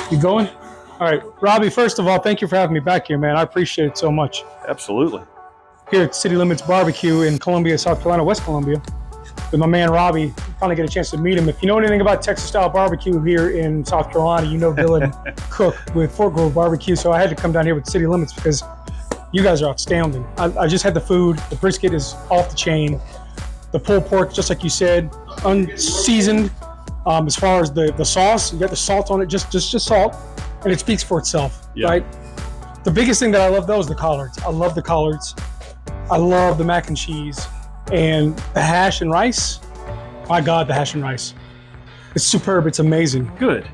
You going? All right, Robbie, first of all, thank you for having me back here, man. I appreciate it so much. Absolutely. Here at City Limits Barbecue in Columbia, South Carolina, West Columbia, with my man Robbie. Finally get a chance to meet him. If you know anything about Texas-style barbecue here in South Carolina, you know Dylan Cook with Fort Grove Barbecue. So I had to come down here with City Limits because you guys are outstanding. I just had the food. The brisket is off the chain. The pulled pork, just like you said, unseasoned. As far as the sauce, you got the salt on it, just salt, and it speaks for itself, right? The biggest thing that I love though is the collards. I love the collards. I love the mac and cheese, and the hash and rice. My God, the hash and rice. It's superb. It's amazing. Good.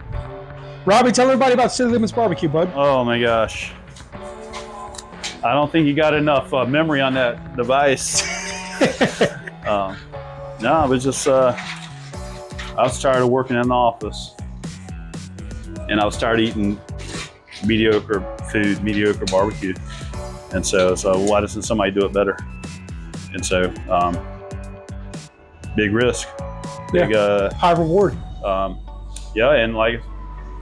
Robbie, tell everybody about City Limits Barbecue, bud. Oh my gosh. I don't think you got enough memory on that device. No, it was just, I was tired of working in the office, and I was tired of eating mediocre food, mediocre barbecue. And so why doesn't somebody do it better? And so, big risk, big, high reward. Yeah, and like,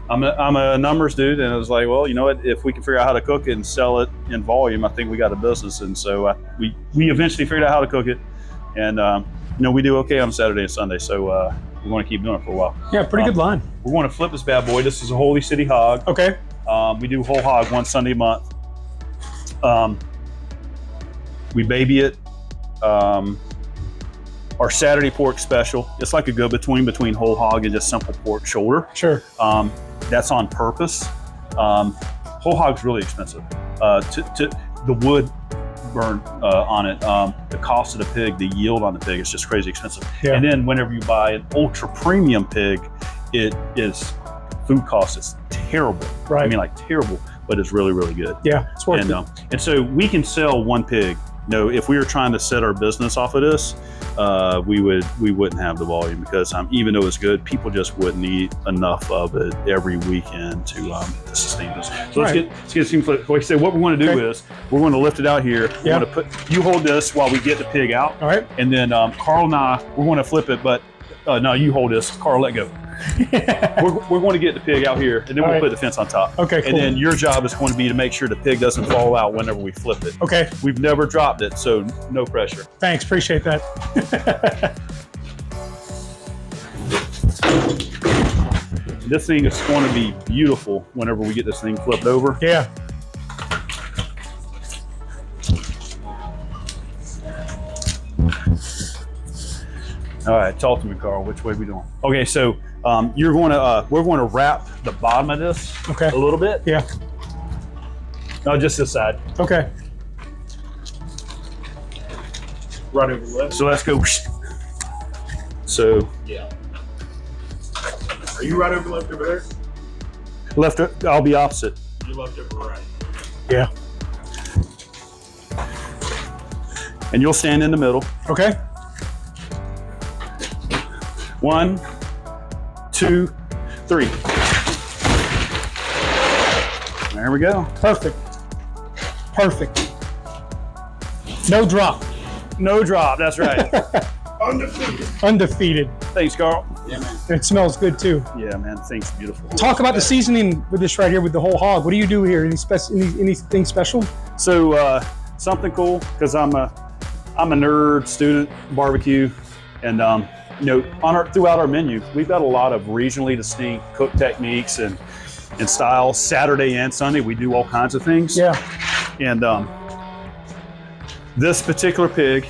I'm a numbers dude, and it was like, well, you know what? If we can figure out how to cook it and sell it in volume, I think we got a business. And so we eventually figured out how to cook it, and you know, we do okay on Saturday and Sunday. So we want to keep doing it for a while. Yeah, pretty good line. We're going to flip this bad boy. This is a Holy City hog. Okay. We do whole hog one Sunday a month. We baby it. Our Saturday pork special, it's like a go-between between whole hog and just simple pork shoulder. Sure. That's on purpose. Whole hog's really expensive. The wood burn on it, the cost of the pig, the yield on the pig is just crazy expensive. Yeah. And then whenever you buy an ultra premium pig, it is food cost is terrible. Right. I mean, like terrible, but it's really, really good. Yeah, it's worth it. And so we can sell one pig. You know, if we were trying to set our business off of this, we wouldn't have the volume, because even though it's good, people just wouldn't eat enough of it every weekend to sustain this. So let's get this thing flipped. Like I say, what we want to do is we're going to lift it out here. Yeah. We're going to you hold this while we get the pig out. All right. And then Carl and I, we're going to flip it, but no, you hold this. Carl, let go. we're going to get the pig out here, and then we'll put the fence on top. Okay, cool. And then your job is going to be to make sure the pig doesn't fall out whenever we flip it. Okay. We've never dropped it, so no pressure. Thanks, appreciate that. This thing is going to be beautiful whenever we get this thing flipped over. Yeah. All right, talk to me, Carl. Which way are we doing? Okay, so we're going to wrap the bottom of this a little bit. Yeah. No, just this side. Okay. Right over the left. So let's go. So yeah. Are you right over left over there? Left. I'll be opposite. You left over right. Yeah. And you'll stand in the middle. Okay. 1, 2, 3. There we go. Perfect. Perfect. No drop. No drop. That's right. Undefeated. Undefeated. Thanks, Carl. Yeah, man. It smells good too. Yeah, man. The thing's beautiful. Talk about the seasoning with this right here with the whole hog. What do you do here? Anything special? So something cool, because I'm a nerd student barbecue, and you know, throughout our menu, we've got a lot of regionally distinct cook techniques and styles. Saturday and Sunday, we do all kinds of things. Yeah. And this particular pig,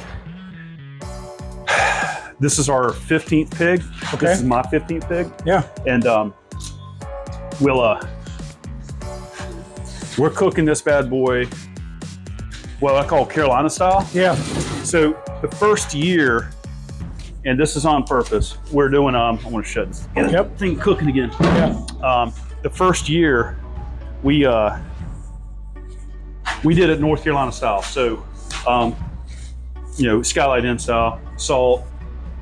this is our 15th pig. Okay. This is my 15th pig. Yeah. And we're cooking this bad boy, well, I call Carolina style. Yeah. So the first year, and this is on purpose, we're doing, I want to shut this thing cooking again. Yeah. The first year, we did it North Carolina style. So, you know, skylight in style, salt,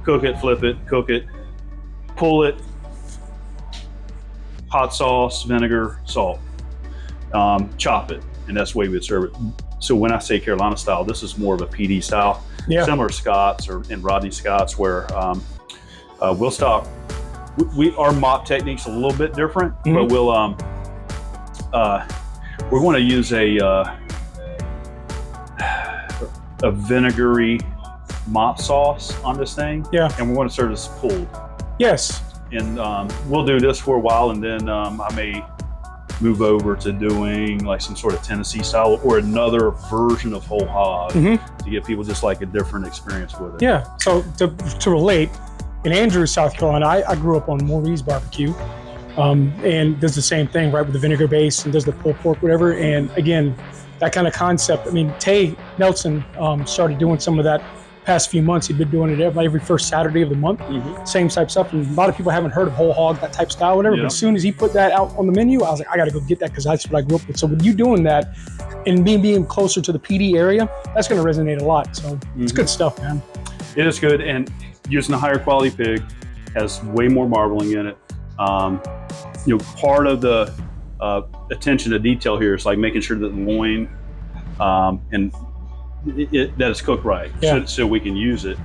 cook it, flip it, cook it, pull it, hot sauce, vinegar, salt, chop it, and that's the way we'd serve it. So when I say Carolina style, this is more of a PD style. Yeah. Similar to Scott's and Rodney Scott's, where we'll our mop technique's a little bit different, Mhm. but we're going to use a vinegary mop sauce on this thing. Yeah. And we're going to serve this pulled. Yes. And we'll do this for a while, and then I may move over to doing like some sort of Tennessee style or another version of whole hog Mhm. to give people just like a different experience with it. Yeah. So to relate, in Andrews, South Carolina, I grew up on Maureen's barbecue, and does the same thing, right, with the vinegar base and does the pulled pork, whatever. And again, that kind of concept. I mean, Tay Nelson started doing some of that past few months. He'd been doing it every first Saturday of the month. Mhm. Same type stuff. And a lot of people haven't heard of whole hog, that type style, whatever. Yeah. But as soon as he put that out on the menu, I was like, I got to go get that because that's what I grew up with. So with you doing that and me being closer to the PD area, that's going to resonate a lot. So it's good stuff, man. It is good, and using a higher quality pig has way more marbling in it. Part of the attention to detail here is like making sure that the loin and that it's cooked right, Yeah. so we can use it.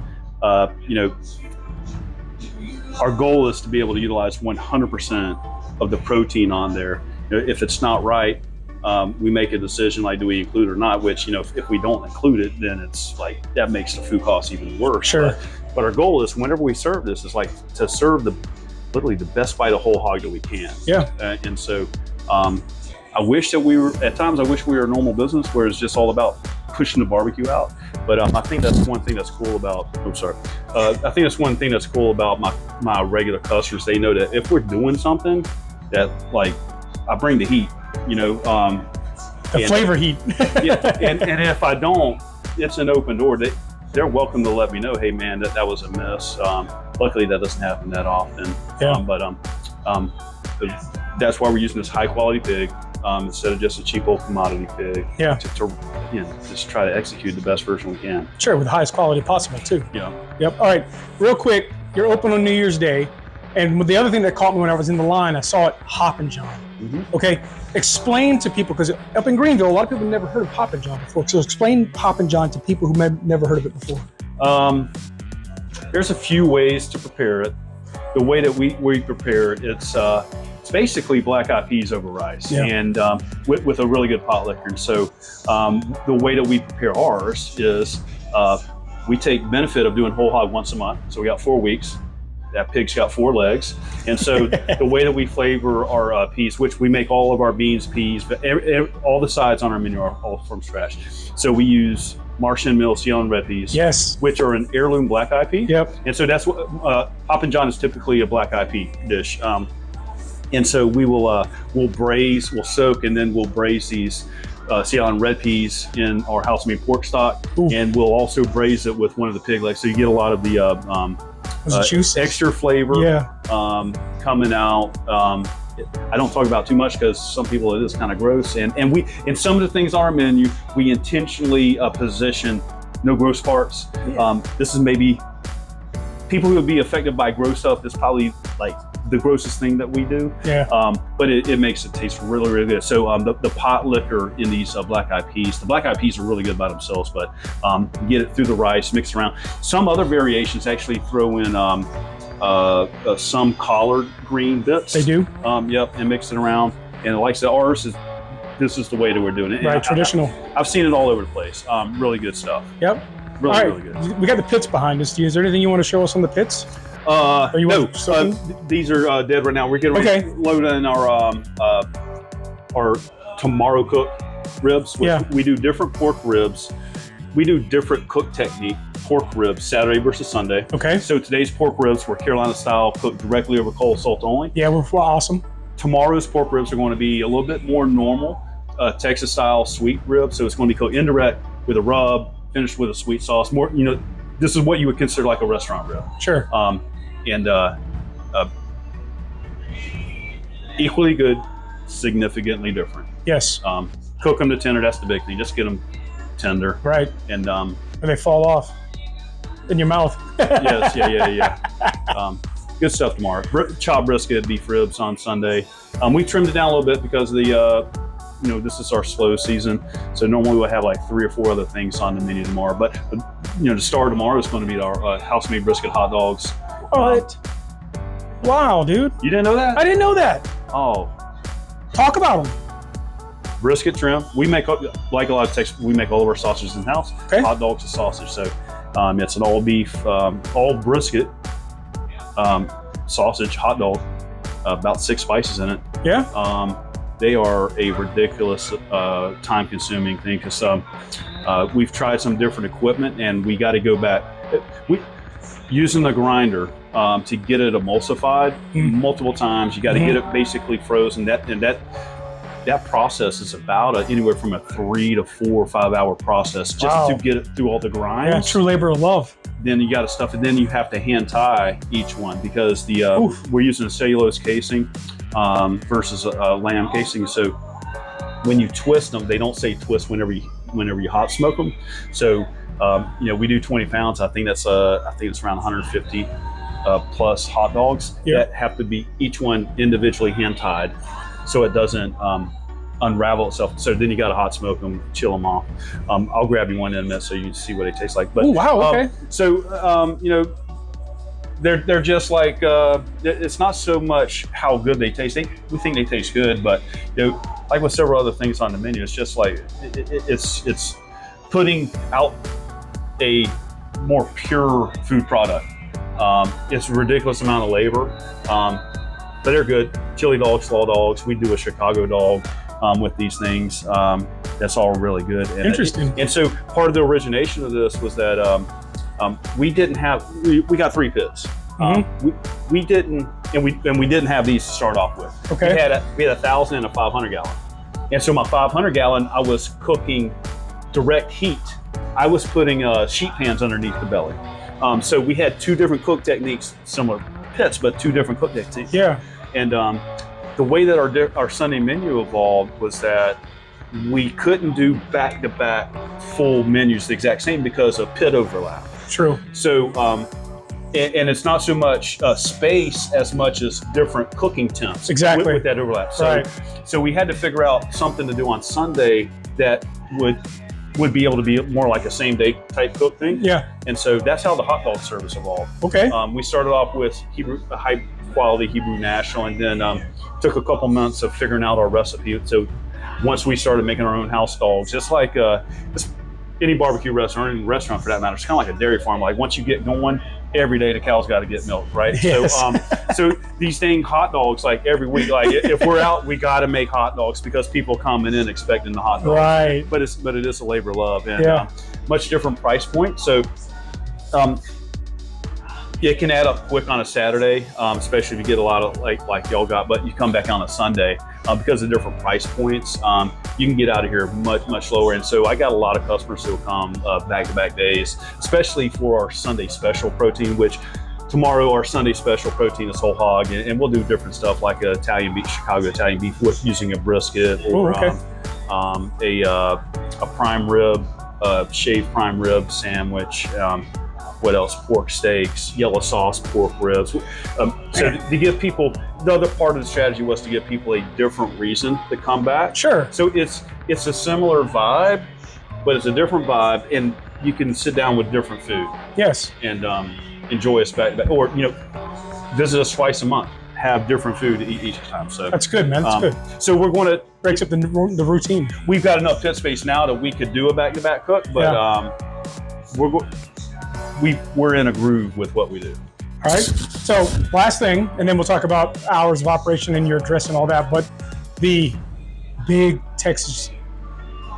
Our goal is to be able to utilize 100% of the protein on there. If it's not right, we make a decision like, do we include it or not? Which, if we don't include it, then it's like that makes the food cost even worse. Sure. But our goal is, whenever we serve this, is like to serve literally the best bite of whole hog that we can. Yeah. And so I wish that we were a normal business where it's just all about pushing the barbecue out. But I think that's one thing that's cool about, I think that's one thing that's cool about my regular customers. They know that if we're doing something that, like, I bring the heat, The flavor heat. yeah, and if I don't, it's an open door. They're welcome to let me know, hey man, that was a miss. Luckily that doesn't happen that often. Yeah. That's why we're using this high quality pig instead of just a cheap old commodity pig. Yeah. To just try to execute the best version we can. Sure, with the highest quality possible too. Yeah. Yep. All right, real quick, you're open on New Year's Day. And the other thing that caught me when I was in the line, I saw it, Hoppin John. Mhm. Okay, explain to people, because up in Greenville, a lot of people never heard of Hoppin John before. So explain Hoppin John to people who may have never heard of it before. There's a few ways to prepare it. The way that we prepare it, it's basically black eyed peas over rice, Yeah. and with a really good pot liquor. And so the way that we prepare ours is we take benefit of doing whole hog once a month. So we got 4 weeks. That pig's got 4 legs. And so the way that we flavor our peas, which we make all of our beans, peas, but all the sides on our menu are all from scratch. So we use Martian Mill Sea Island red peas, Yes. which are an heirloom black eyed pea. Yep. And so that's what Hoppin John is typically a black eyed pea dish. And so we'll soak, and then we'll braise these Sea Island red peas in our house made pork stock. Ooh. And we'll also braise it with one of the pig legs. So you get a lot of the Was it juicy? extra flavor Yeah. coming out. I don't talk about too much because some people it is kind of gross. And we, in some of the things on our menu, we intentionally position no gross parts. This is maybe people who would be affected by gross stuff. That's probably like the grossest thing that we do. Yeah. But it makes it taste really, really good. So the pot liquor in these black eyed peas, the black eyed peas are really good by themselves, but get it through the rice, mix it around. Some other variations actually throw in some collard green bits. They do? Yep, and mix it around. And like I said, this is the way that we're doing it. And Right, traditional. I've seen it all over the place. Really good stuff. Yep. Really, All really right, good. we got the pits behind us. Is there anything you want to show us on the pits? you No, want something? these are dead right now. We're getting ready to load in our tomorrow cook ribs. Yeah. We do different pork ribs. We do different cook technique pork ribs Saturday versus Sunday. Okay. So today's pork ribs were Carolina style, cooked directly over coal salt only. Yeah, we're awesome. Tomorrow's pork ribs are going to be a little bit more normal, Texas style sweet ribs. So it's going to be cooked indirect with a rub, finished with a sweet sauce. More, this is what you would consider like a restaurant rib. Sure. And equally good, significantly different. Yes. Cook them to tender. That's the big thing. Just get them tender. Right. And And they fall off in your mouth. yes, yeah. Good stuff tomorrow. Chopped brisket, beef ribs on Sunday. We trimmed it down a little bit because of the this is our slow season. So normally we'll have like 3 or 4 other things on the menu tomorrow. But the star tomorrow is going to be our house-made brisket hot dogs. What? Wow, dude. You didn't know that? I didn't know that. Oh, Talk about them. brisket trim. We make, like a lot of Texas, we make all of our sausages in house. Okay. Hot dogs and sausage. So it's an all beef, all brisket sausage hot dog. About 6 spices in it. Yeah. They are a ridiculous time-consuming thing because we've tried some different equipment and we got to go back. Using the grinder to get it emulsified multiple times. You got to get it basically frozen. That process is about anywhere from a 3 to 4 or 5 hour process just to get it through all the grinds. Yeah, true labor of love. Then you got to stuff it. Then you have to hand tie each one because we're using a cellulose casing versus a lamb casing. So when you twist them, they don't say twist whenever you hot smoke them. So we do 20 pounds. I think it's around 150 plus hot dogs that have to be each one individually hand tied, so it doesn't unravel itself. So then you got to hot smoke them, chill them off. I'll grab you one in a minute so you can see what it tastes like. But okay. They're just like it's not so much how good they taste. We think they taste good, but like with several other things on the menu, it's just like it's putting out a more pure food product. It's a ridiculous amount of labor, but they're good. Chili dogs, slaw dogs. We do a Chicago dog with these things. That's all really good. And Interesting. And so part of the origination of this was that we got 3 pits. We didn't have these to start off with. Okay. We had 1,000 and a 500 gallon. And so my 500 gallon, I was cooking direct heat. I was putting sheet pans underneath the belly. So we had 2 different cook techniques, similar pits, but 2 different cook techniques. Yeah. And the way that our Sunday menu evolved was that we couldn't do back-to-back full menus the exact same because of pit overlap. True. So, and it's not so much space as much as different cooking temps. Exactly. With that overlap. So we had to figure out something to do on Sunday that would be able to be more like a same day type cook thing. Yeah. And so that's how the hot dog service evolved. Okay. We started off with high quality Hebrew National, and then took a couple months of figuring out our recipe. So once we started making our own house dogs, just like any barbecue restaurant, or any restaurant for that matter, it's kind of like a dairy farm. Like once you get going, every day the cow's got to get milked, right? Yes. So these dang hot dogs, like every week, like if we're out, we got to make hot dogs because people coming in expecting the hot dog. Right. But it is a labor of love, and much different price point. So it can add up quick on a Saturday, especially if you get a lot of like y'all got. But you come back on a Sunday because of different price points. You can get out of here much lower. And so I got a lot of customers who will come back-to-back days, especially for our Sunday special protein, which tomorrow our Sunday special protein is whole hog, and we'll do different stuff like Italian beef, Chicago Italian beef with using a brisket or a prime rib, shaved prime rib sandwich. What else? Pork steaks, yellow sauce pork ribs. So to give people, the other part of the strategy was to give people a different reason to come back. Sure. So it's a similar vibe, but it's a different vibe, and you can sit down with different food. Yes. And enjoy us back, or visit us twice a month. Have different food each time. So that's good, man. That's good. So we're going to breaks up the routine. We've got enough pit space now that we could do a back-to-back cook, but we're in a groove with what we do. All right. So last thing, and then we'll talk about hours of operation and your dress and all that. But the big Texas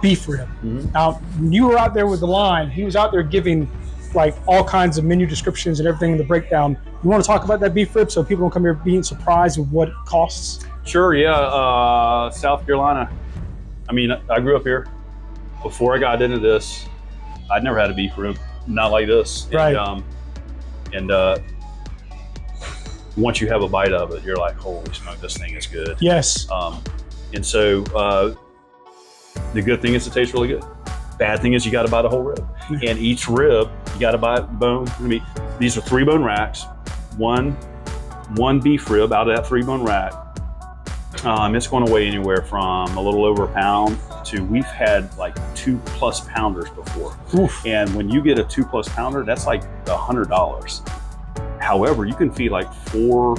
beef rib. Now, when you were out there with the line, he was out there giving like all kinds of menu descriptions and everything in the breakdown. You want to talk about that beef rib so people don't come here being surprised with what it costs? Sure. Yeah. South Carolina. I mean, I grew up here. Before I got into this, I'd never had a beef rib. Not like this. Right. And once you have a bite of it, you're like, holy smoke, this thing is good. Yes. And so the good thing is it tastes really good. Bad thing is you got to buy the whole rib. And each rib, you got to buy bone. I mean, these are 3 bone racks. One beef rib out of that 3 bone rack. It's going to weigh anywhere from a little over a pound to, we've had like 2+ pounders before. Oof. And when you get a 2+ pounder, that's like $100. However, you can feed like 4,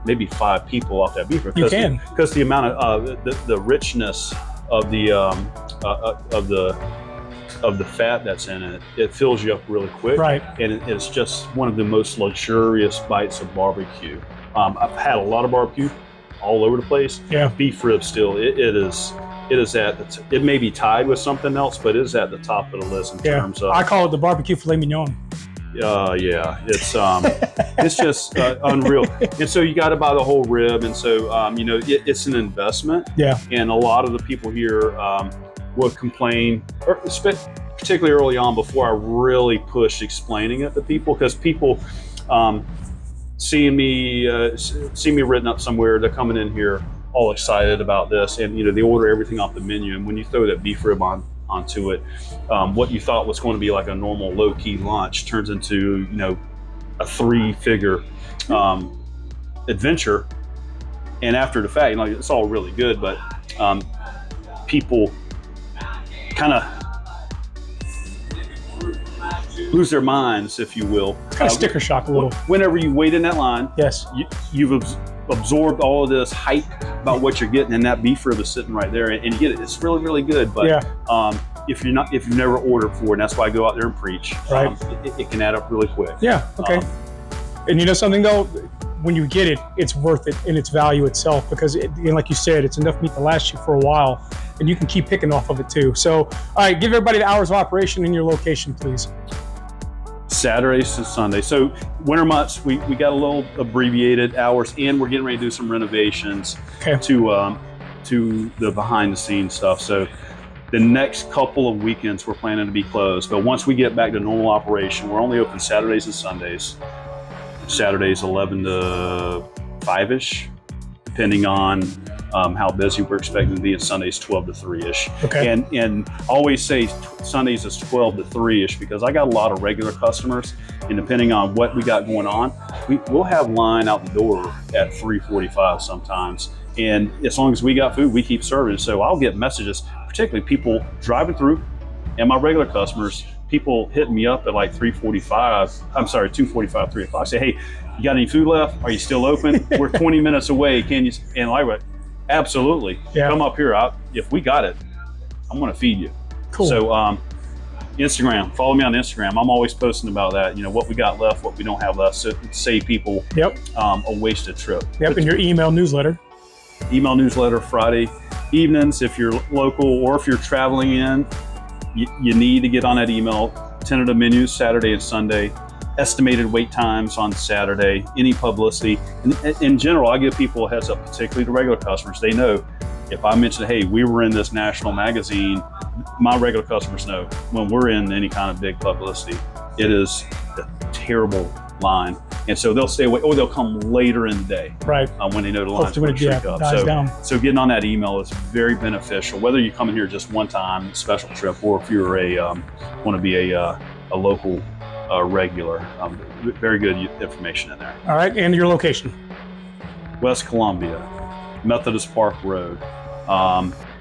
maybe 5 people off that beef rib. You can, because the amount of the richness of the fat that's in it, it fills you up really quick. Right. And it's just one of the most luxurious bites of barbecue. I've had a lot of barbecue all over the place. Yeah. Beef rib still, it is it may be tied with something else, but it is at the top of the list in terms of. I call it the barbecue filet mignon. Yeah, it's just unreal. And so you got to buy the whole rib, and so it's an investment. Yeah. And a lot of the people here would complain, particularly early on before I really pushed explaining it to people, because people seeing me written up somewhere, they're coming in here all excited about this, and they order everything off the menu, and when you throw that beef rib onto it, what you thought was going to be like a normal low-key lunch turns into a 3-figure adventure. And after the fact, it's all really good, but people kind of lose their minds, if you will. Kind of sticker shock a little. Whenever you wait in that line, yes, you've absorbed all of this hype about what you're getting, and that beef rib is sitting right there, and you get it. It's really, really good. But if you've never ordered for it, and that's why I go out there and preach, right, it can add up really quick. Yeah. Okay. And you know something though, when you get it, it's worth it in its value itself, because like you said, it's enough meat to last you for a while, and you can keep picking off of it too. So, all right, give everybody the hours of operation and your location, please. Saturdays to Sunday. So winter months, we got a little abbreviated hours, and we're getting ready to do some renovations to the behind the scenes stuff. So the next couple of weekends we're planning to be closed, but once we get back to normal operation, we're only open Saturdays and Sundays. Saturdays 11 to 5-ish, depending on how busy we're expecting to be, and Sundays 12 to 3-ish. Okay. And I always say Sundays is 12 to 3-ish because I got a lot of regular customers, and depending on what we got going on, we'll have line out the door at 3:45 sometimes. And as long as we got food, we keep serving. So I'll get messages, particularly people driving through, and my regular customers, people hitting me up at like 2:45, 3 o'clock. Say, hey, you got any food left? Are you still open? We're 20 minutes away. Can you? And like, absolutely. Yeah. Come up here. If we got it, I'm going to feed you. Cool. So Instagram, follow me on Instagram. I'm always posting about that. What we got left, what we don't have left. So save people a wasted trip. Yep. And your email newsletter. Email newsletter Friday evenings if you're local, or if you're traveling in. You need to get on that email. Tentative menus Saturday and Sunday, estimated wait times on Saturday, any publicity. And in general, I give people a heads up, particularly the regular customers. They know if I mention, hey, we were in this national magazine, my regular customers know when we're in any kind of big publicity, it is a terrible line. And so they'll stay away, or they'll come later in the day, right? When they know the line's going to shake up. Dies down. So getting on that email is very beneficial, whether you come in here just one time, special trip, or if you're want to be a local regular. Very good information in there. All right, and your location? West Columbia, Methodist Park Road.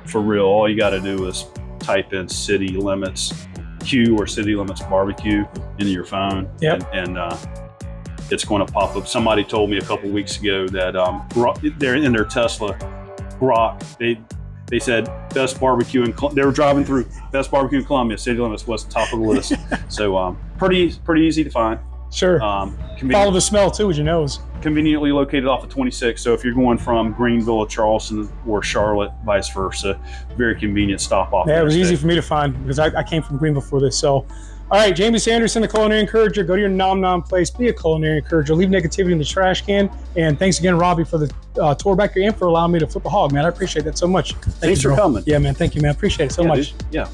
For real, all you got to do is type in City Limits Q or City Limits Barbecue into your phone, and it's going to pop up. Somebody told me a couple weeks ago that they're in their Tesla Grok. They said best barbecue they were driving through, best barbecue in Columbia. City Limits was top of the list. So pretty easy to find. Sure. Follow the smell too with your nose. Conveniently located off of 26. So if you're going from Greenville or Charleston or Charlotte, vice versa, very convenient stop off. Yeah, it was easy for me to find because I came from Greenville for this. So, all right, Jamie Sanderson, the Culinary Encourager. Go to your Nom Nom place. Be a Culinary Encourager. Leave negativity in the trash can. And thanks again, Robbie, for the tour back here and for allowing me to flip a hog, man. I appreciate that so much. Thanks for coming. Yeah, man. Thank you, man. Appreciate it so much. Dude. Yeah.